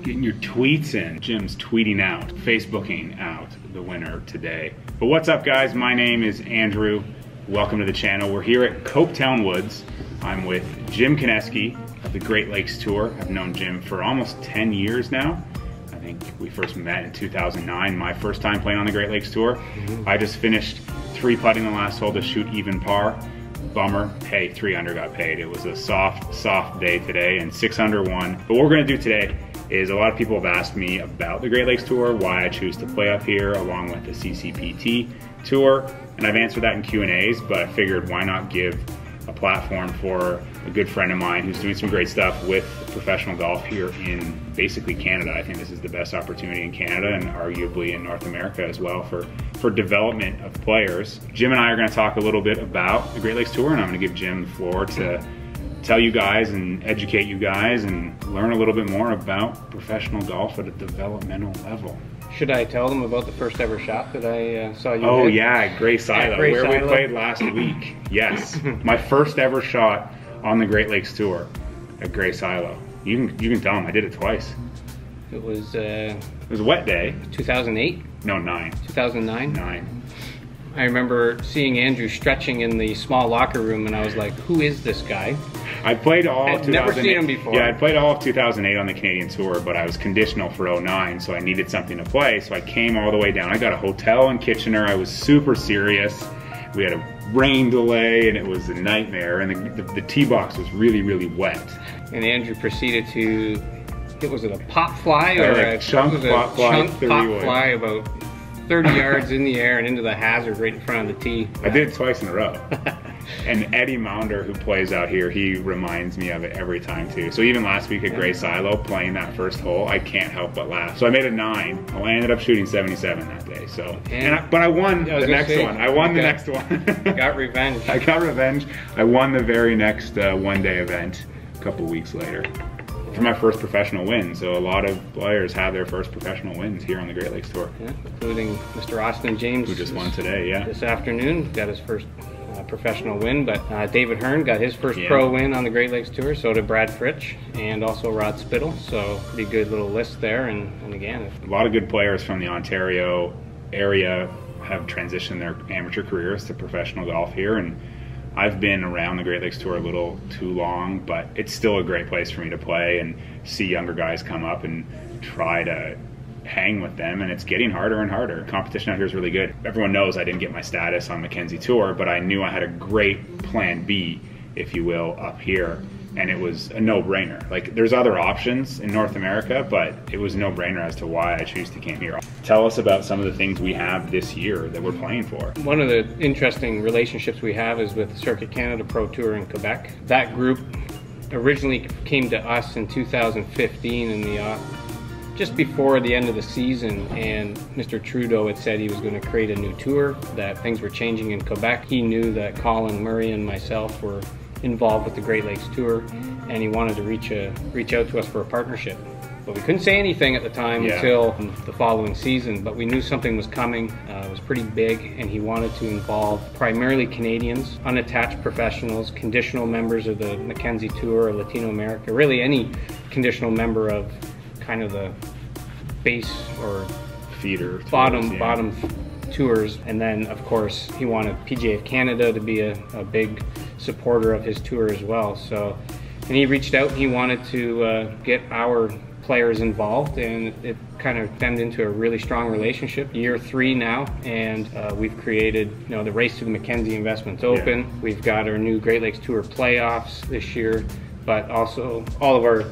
Getting your tweets in. Jim's tweeting out, Facebooking out the winner today. But what's up, guys? My name is Andrew. Welcome to the channel. We're here at Copetown Woods. I'm with Jim Kineski of the Great Lakes Tour. I've known Jim for almost 10 years now. I think we first met in 2009, my first time playing on the Great Lakes Tour. I just finished 3-putting the last hole to shoot even par. Bummer. Hey, 3 under got paid. It was a soft day today, and 6 under won. But what we're gonna do today is, a lot of people have asked me about the Great Lakes Tour, why I choose to play up here along with the CCPT Tour, and I've answered that in Q&As, but I figured why not give a platform for a good friend of mine who's doing some great stuff with professional golf here in basically Canada. I think this is the best opportunity in Canada and arguably in North America as well for development of players. Jim and I are going to talk a little bit about the Great Lakes Tour, and I'm going to give Jim the floor to tell you guys and educate you guys and learn a little bit more about professional golf at a developmental level. Should I tell them about the first ever shot that I saw you Oh hit? yeah, Gray Silo, where we played last week. Yes, my first ever shot on the Great Lakes Tour at Gray Silo. You can tell them I did it twice. It was a wet day. 2008? No, 9. 2009? 9. I remember seeing Andrew stretching in the small locker room, and I was like, who is this guy? I played all of 2008. Never seen him before. Yeah, I played all of 2008 on the Canadian Tour, but I was conditional for 09, so I needed something to play, so I came all the way down. I got a hotel in Kitchener. I was super serious. We had a rain delay, and it was a nightmare, and the tee box was really, really wet. And Andrew proceeded to, was it a pop fly or a chunk pop fly about 30 yards in the air and into the hazard right in front of the tee. I did it twice in a row. And Eddie Maunder, who plays out here, he reminds me of it every time too. So even last week at Gray Silo, playing that first hole, I can't help but laugh. So I made a 9. Well, I ended up shooting 77 that day. So, but I won the next one. I won the next one. Got revenge. I got revenge. I won the very next one-day event a couple weeks later for my first professional win. So a lot of players have their first professional wins here on the Great Lakes Tour. Yeah, including Mr. Austin James, who just won today. Yeah, this afternoon got his first professional win, but David Hearn got his first pro win on the Great Lakes Tour, so did Brad Fritsch and also Rod Spittle, so pretty good little list there. And again, a lot of good players from the Ontario area have transitioned their amateur careers to professional golf here, and I've been around the Great Lakes Tour a little too long, but it's still a great place for me to play and see younger guys come up and try to hang with them, and it's getting harder and harder. Competition out here is really good. Everyone knows I didn't get my status on Mackenzie Tour, but I knew I had a great plan B, if you will, up here, and it was a no-brainer. Like, there's other options in North America, but it was a no-brainer as to why I choose to come here. Tell us about some of the things we have this year that we're playing for. One of the interesting relationships we have is with Circuit Canada Pro Tour in Quebec. That group originally came to us in 2015 in the just before the end of the season, and Mr. Trudeau had said he was going to create a new tour, that things were changing in Quebec. He knew that Colin Murray and myself were involved with the Great Lakes Tour, and he wanted to reach out to us for a partnership. But we couldn't say anything at the time until the following season, but we knew something was coming. It was pretty big, and he wanted to involve primarily Canadians, unattached professionals, conditional members of the Mackenzie Tour or Latino America, really any conditional member of kind of the base or feeder bottom tours. And then of course he wanted PGA of Canada to be a big supporter of his tour as well. So, and he reached out, he wanted to get our players involved, and it kind of turned into a really strong relationship. Year 3 now, and we've created, the Race to the Mackenzie Investments Open. We've got our new Great Lakes Tour playoffs this year, but also all of our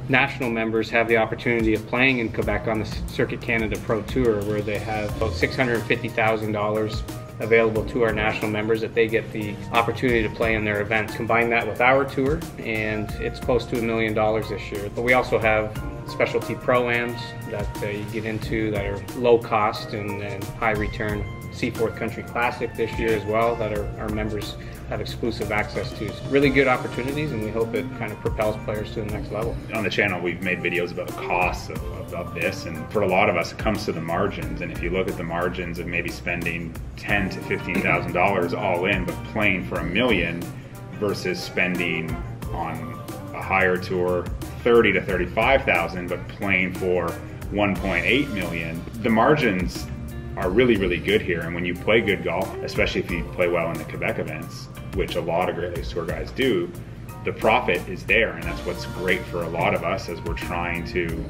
national members have the opportunity of playing in Quebec on the Circuit Canada Pro Tour, where they have about $650,000 available to our national members that they get the opportunity to play in their events. Combine that with our tour, and it's close to $1 million this year. But we also have specialty pro-ams that you get into that are low cost and high return. Seaforth Country Classic this year as well, that our members have exclusive access to. So really good opportunities, and we hope it kind of propels players to the next level. On the channel, we've made videos about the costs of this, and for a lot of us, it comes to the margins. And if you look at the margins of maybe spending $10,000 to $15,000 all in, but playing for $1 million versus spending on a entire tour 30 to 35,000, but playing for 1.8 million. The margins are really, really good here. And when you play good golf, especially if you play well in the Quebec events, which a lot of Great Lakes Tour guys do, the profit is there. And that's what's great for a lot of us as we're trying to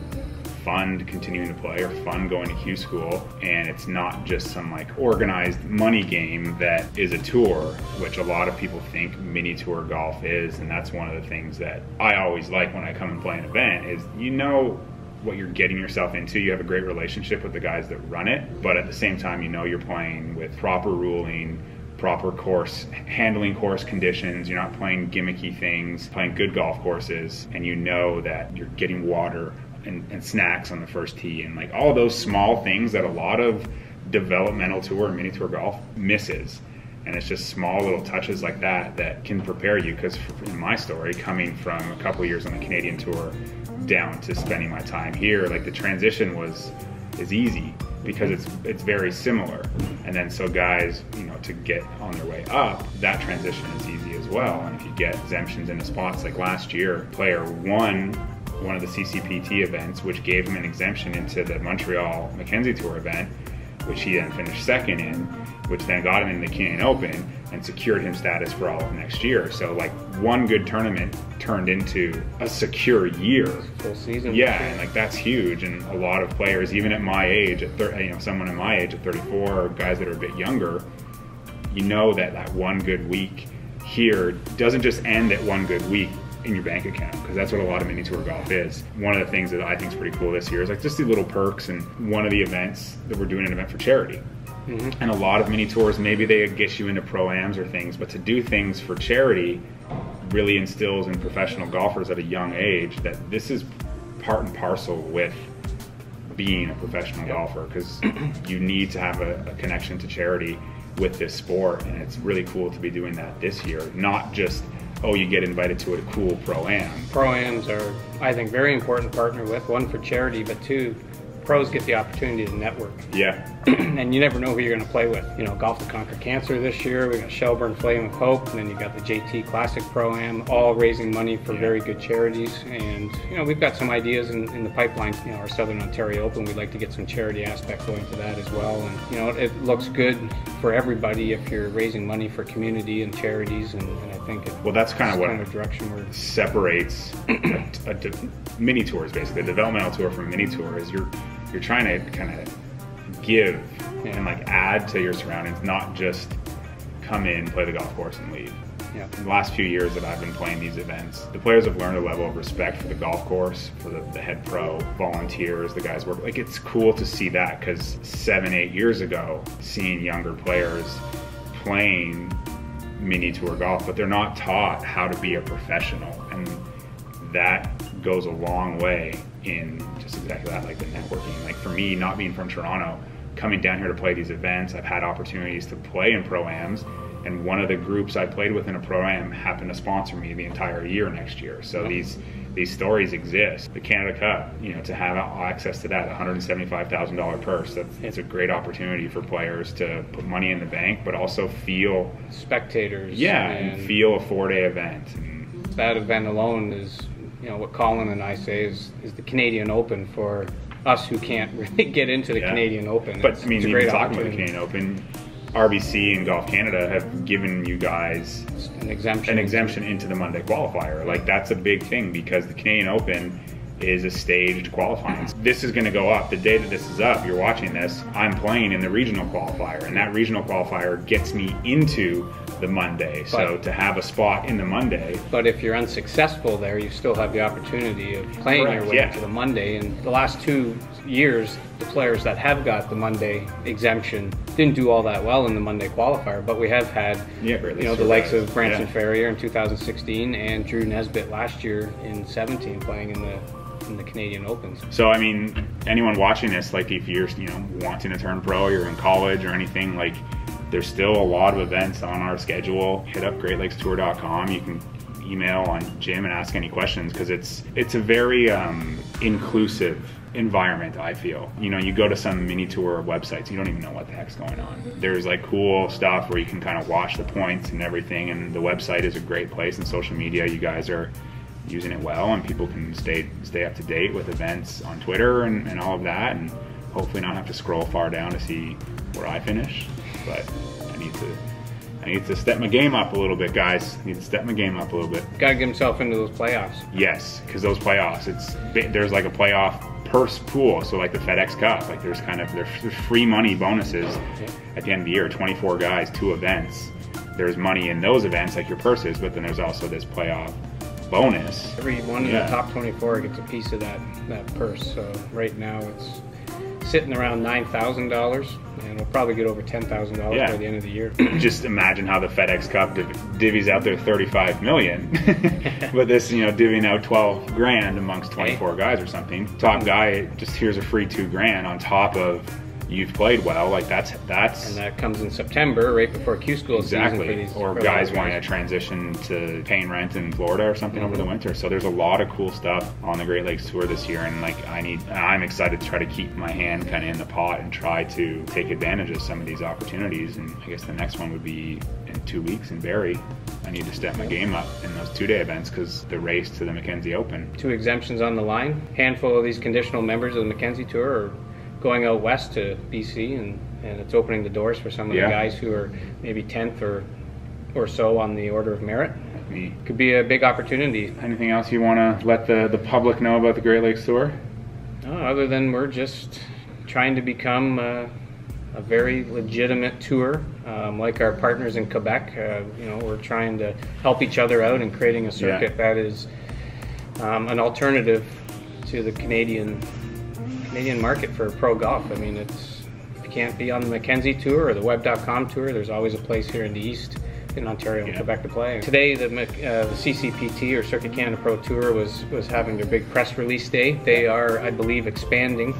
fund continuing to play or fund going to Q school. And it's not just some like organized money game that is a tour, which a lot of people think mini tour golf is. And that's one of the things that I always like when I come and play an event is, you know what you're getting yourself into. You have a great relationship with the guys that run it, but at the same time, you know you're playing with proper ruling, proper course handling, course conditions. You're not playing gimmicky things, playing good golf courses, and you know that you're getting water and snacks on the first tee, and like all those small things that a lot of developmental tour and mini tour golf misses. And it's just small little touches like that that can prepare you, because in my story, coming from a couple years on the Canadian tour down to spending my time here, like the transition is easy because it's very similar. And then so guys, you know, to get on their way up, that transition is easy as well. And if you get exemptions into spots, like last year, player won one of the CCPT events, which gave him an exemption into the Montreal Mackenzie Tour event, which he then finished second in, which then got him in the Canadian Open and secured him status for all of next year. So like one good tournament turned into a secure year. Full season. Yeah, and like that's huge. And a lot of players, even at my age, someone at my age at 34, or guys that are a bit younger, you know that one good week here doesn't just end at one good week in your bank account, because that's what a lot of mini tour golf is. One of the things that I think is pretty cool this year is like just the little perks, and one of the events that we're doing an event for charity. And a lot of mini tours, maybe they get you into pro-ams or things, but to do things for charity really instills in professional golfers at a young age that this is part and parcel with being a professional golfer, because you need to have a connection to charity with this sport. And it's really cool to be doing that this year, not just, oh, you get invited to a cool pro-am. Pro-ams are, I think, very important to partner with, one for charity, but two, pros get the opportunity to network. Yeah. And you never know who you're going to play with. You know, Golf to Conquer Cancer this year, we got Shelburne Flame of Hope, and then you got the JT Classic Pro-Am, all raising money for very good charities. And, you know, we've got some ideas in the pipeline. You know, our Southern Ontario Open, we'd like to get some charity aspect going to that as well. And, you know, it looks good for everybody if you're raising money for community and charities, and I think that's kind of what kind of direction where separates mini tours, basically. A developmental tour from a mini tour is you're trying to kind of give and like add to your surroundings, not just come in, play the golf course and leave. Yeah. In the last few years that I've been playing these events, the players have learned a level of respect for the golf course, for the head pro, volunteers, the guys work. Like, it's cool to see that, because 7-8 years ago, seeing younger players playing mini tour golf, but they're not taught how to be a professional, and that goes a long way in just exactly that, like the networking. Like for me, not being from Toronto, coming down here to play these events, I've had opportunities to play in pro-ams, and one of the groups I played with in a pro-am happened to sponsor me the entire year next year. So these stories exist. The Canada Cup, you know, to have access to that $175,000 purse, it's a great opportunity for players to put money in the bank, but also feel spectators. Yeah, and feel a 4-day event. And that event alone is, you know, what Colin and I say is the Canadian Open for us who can't really get into the Canadian Open. But I mean, even talking about the Canadian Open, RBC and Golf Canada have given you guys an exemption into the Monday qualifier. Like, that's a big thing, because the Canadian Open is a staged qualifying. This is going to go up the day that this is up. You're watching this, I'm playing in the regional qualifier, and that regional qualifier gets me into the Monday. So to have a spot in the Monday. But if you're unsuccessful there, you still have the opportunity of playing your way into the Monday. And the last 2 years, the players that have got the Monday exemption didn't do all that well in the Monday qualifier, but we have had the likes of Branson Ferrier in 2016 and Drew Nesbitt last year in 17 playing in the Canadian Opens. So I mean, anyone watching this, like if you're wanting to turn pro, you're in college or anything, like there's still a lot of events on our schedule. Hit up GreatLakesTour.com. You can email on Jim and ask any questions, because it's a very inclusive environment, I feel. You know, you go to some mini tour websites, you don't even know what the heck's going on. There's like cool stuff where you can kind of watch the points and everything, and the website is a great place, and social media, you guys are using it well, and people can stay up to date with events on Twitter and all of that, and hopefully not have to scroll far down to see where I finish. But I need to step my game up a little bit, guys. I need to step my game up a little bit. Gotta get himself into those playoffs. Yes, because those playoffs, there's like a playoff purse pool. So like the FedEx Cup, like there's free money bonuses at the end of the year. 24 guys, 2 events. There's money in those events, like your purses, but then there's also this playoff bonus. Every one of the top 24 gets a piece of that purse. So right now it's sitting around $9,000, and we'll probably get over $10,000 by the end of the year. Just imagine how the FedEx Cup divvies out their $35 million, but this, divvying out 12 grand amongst 24 guys or something. Top guy just here's a free 2 grand on top of you've played well. Like that's and that comes in September, right before Q school season for these. Or guys wanting to transition to paying rent in Florida or something over the winter. So there's a lot of cool stuff on the Great Lakes Tour this year, and like I'm excited to try to keep my hand kind of in the pot and try to take advantage of some of these opportunities. And I guess the next one would be in 2 weeks in Barrie. I need to step my game up in those 2-day events because the race to the Mackenzie Open. 2 exemptions on the line. Handful of these conditional members of the Mackenzie Tour are going out west to BC, and it's opening the doors for some of the guys who are maybe 10th or so on the order of merit. Could be a big opportunity. Anything else you want to let the public know about the Great Lakes Tour? No, other than we're just trying to become a very legitimate tour, like our partners in Quebec. We're trying to help each other out and creating a circuit that is an alternative to the Canadian market for pro golf. I mean, if you can't be on the Mackenzie Tour or the Web.com Tour, there's always a place here in the East, in Ontario and Quebec to play. Today, the CCPT, or Circuit Canada Pro Tour, was having their big press release day. They are, I believe, expanding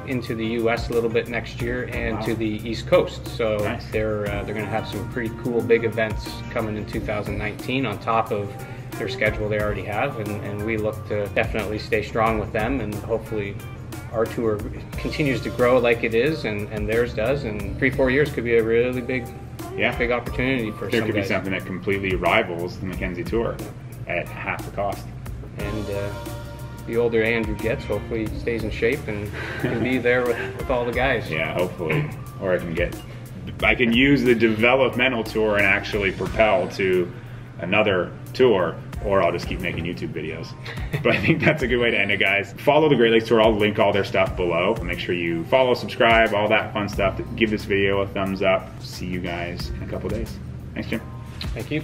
into the U.S. a little bit next year and to the East Coast. So they're going to have some pretty cool big events coming in 2019 on top of their schedule they already have, and we look to definitely stay strong with them, and hopefully our tour continues to grow like it is, and theirs does, and 3-4 years could be a really big opportunity for there could be something that completely rivals the Mackenzie Tour at half the cost. And the older Andrew gets, hopefully he stays in shape and can be there with all the guys. Yeah, hopefully. Or I can use the developmental tour and actually propel to another tour, or I'll just keep making YouTube videos. But I think that's a good way to end it, guys. Follow the Great Lakes Tour. I'll link all their stuff below. Make sure you follow, subscribe, all that fun stuff. Give this video a thumbs up. See you guys in a couple days. Thanks, Jim. Thank you.